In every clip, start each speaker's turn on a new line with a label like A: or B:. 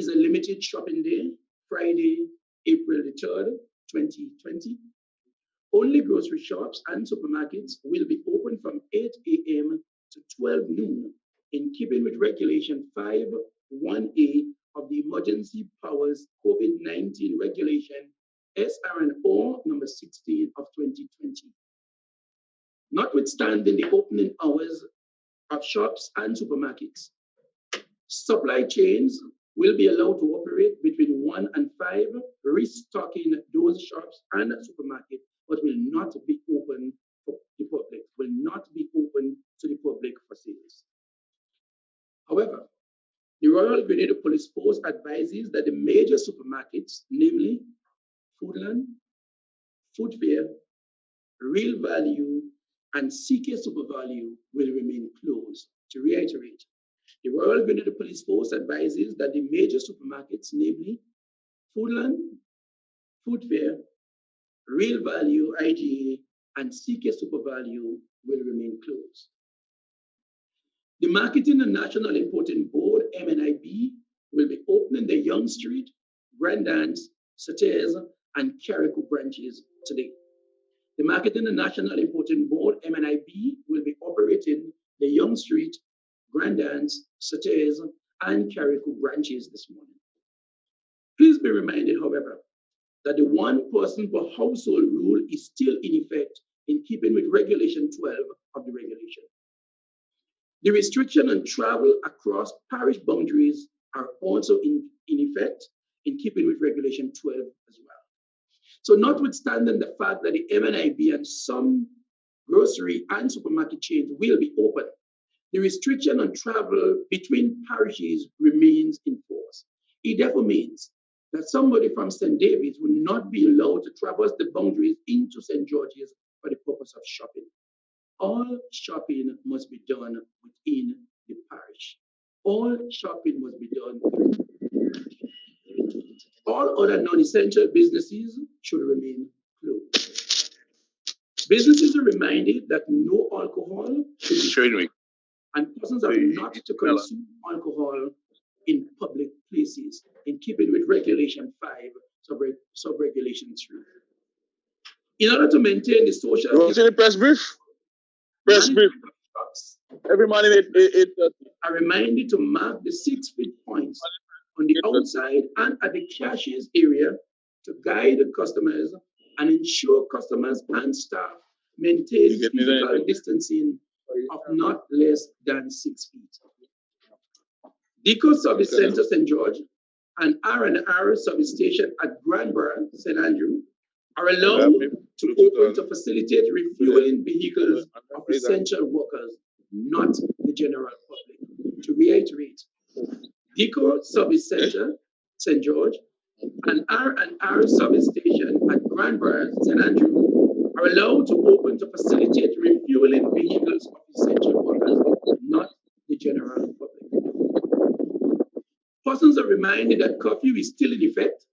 A: is a limited shopping day, Friday, April the 3rd, 2020. Only grocery shops and supermarkets will be open from 8 a.m. to 12 noon, in keeping with Regulation 5(1)A of the Emergency Powers COVID-19 Regulation SRNO number 16 of 2020. Notwithstanding the opening hours of shops and supermarkets, supply chains will be allowed to operate between 1 and 5, restocking those shops and supermarkets, but will not be open for the public, will not be open to the public for sales. However, the Royal Grenada Police Force advises that the major supermarkets, namely Foodland, Food Fair, Real Value, and CK Super Value, will remain closed. To reiterate, the Royal Grenada Police Force advises that the major supermarkets, namely Foodland, Food Fair, Real Value IGA, and CK Super Value will remain closed. The Marketing and National Importing Board, MNIB, will be opening the Young Street, Grandance, Sauters, and Carriacou branches today. The Marketing and National Importing Board, MNIB, will be operating the Young Street, Grandance, Sauters, and Carriacou branches this morning. Please be reminded, however, that the one person per household rule is still in effect, in keeping with Regulation 12 of the regulation. The restriction on travel across parish boundaries are also in effect, in keeping with Regulation 12 as well. So notwithstanding the fact that the MNIB and some grocery and supermarket chains will be open, the restriction on travel between parishes remains in force. It therefore means that somebody from St. David's will not be allowed to traverse the boundaries into St. George's for the purpose of shopping. All shopping must be done within the parish. All shopping must be done within the parish. All other non-essential businesses should remain closed. Businesses are reminded that no alcohol should be sold, and persons are not to consume alcohol in public places, in keeping with Regulation 5, sub-regulation 3. In order to maintain the social...
B: You want to see the press brief? Press brief. Every morning it
A: are reminded to mark the 6 feet points on the outside and at the cashiers area to guide customers and ensure customers and staff maintain physical distancing of not less than 6 feet. Deco Service Center St. George and R&R Service Station at Granborough, St. Andrew, are allowed to open to facilitate refueling vehicles of essential workers, not the general public. To reiterate, Deco Service Center St. George and R&R Service Station at Granborough, St. Andrew, are allowed to open to facilitate refueling vehicles of essential workers, not the general public. Persons are reminded that curfew is still in effect,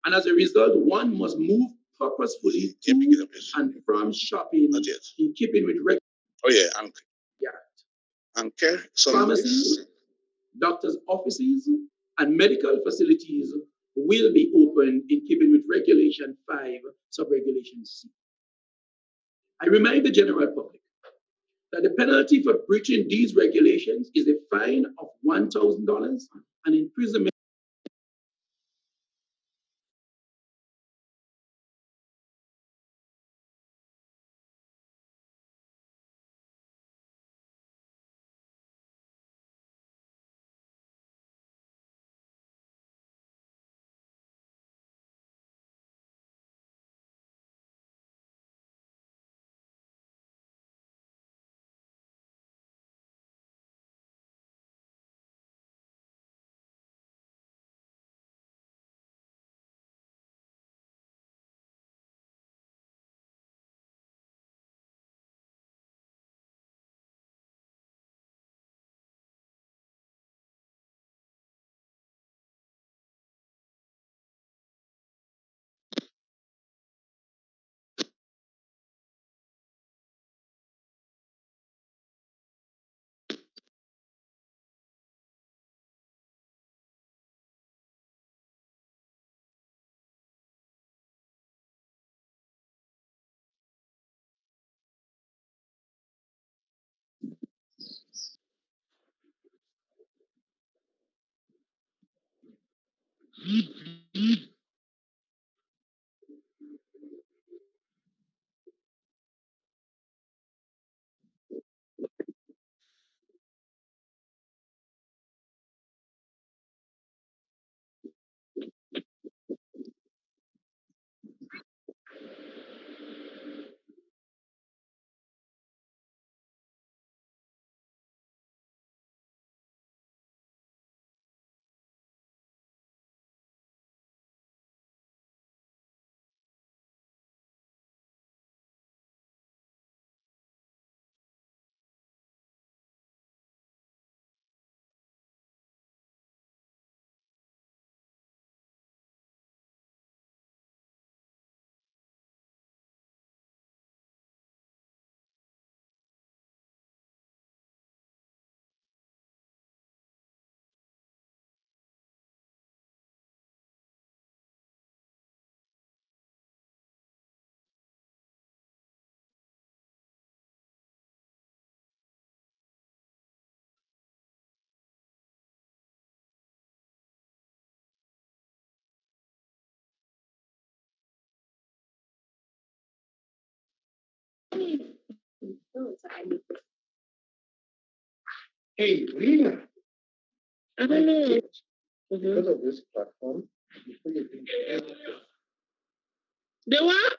A: and as a result, one must move purposefully to and from shopping in keeping with regular.
B: Oh yeah, Anchor.
A: Pharmacies, doctors' offices, and medical facilities will be open in keeping with Regulation 5, sub-regulation C. I remind the general public that the penalty for breaching these regulations is a fine of $1,000 and imprisonment Hey, Rina.
C: I don't know.
A: Because of this platform,
C: The what?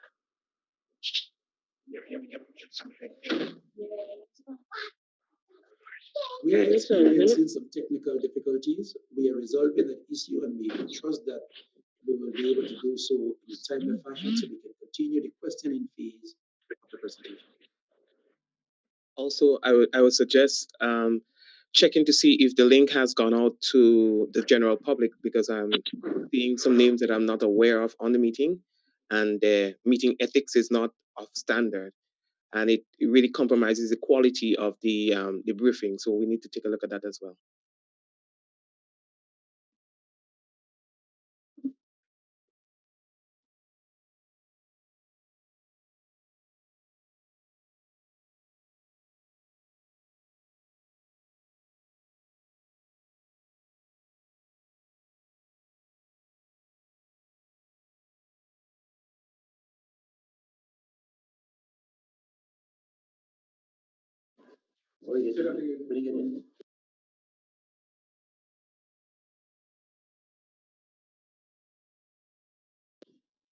A: we are experiencing some technical difficulties. We are resolving that issue, and we trust that we will be able to do so in a timely fashion so we can continue the questioning phase of the presentation.
D: Also, I would suggest checking to see if the link has gone out to the general public, because I'm seeing some names that I'm not aware of on the meeting, and meeting ethics is not of standard, and it really compromises the quality of the briefing. So we need to take a look at that as well.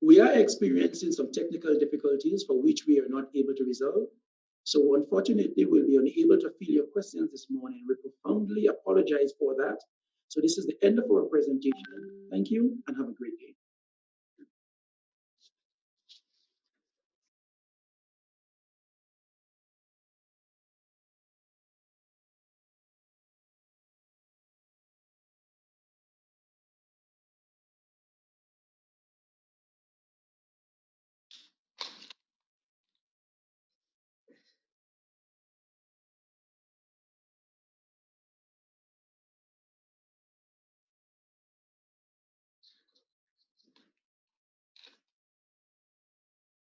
A: We are experiencing some technical difficulties for which we are not able to resolve. So unfortunately, we'll be unable to field your questions this morning. We profoundly apologize for that. So this is the end of our presentation. Thank you and have a great day.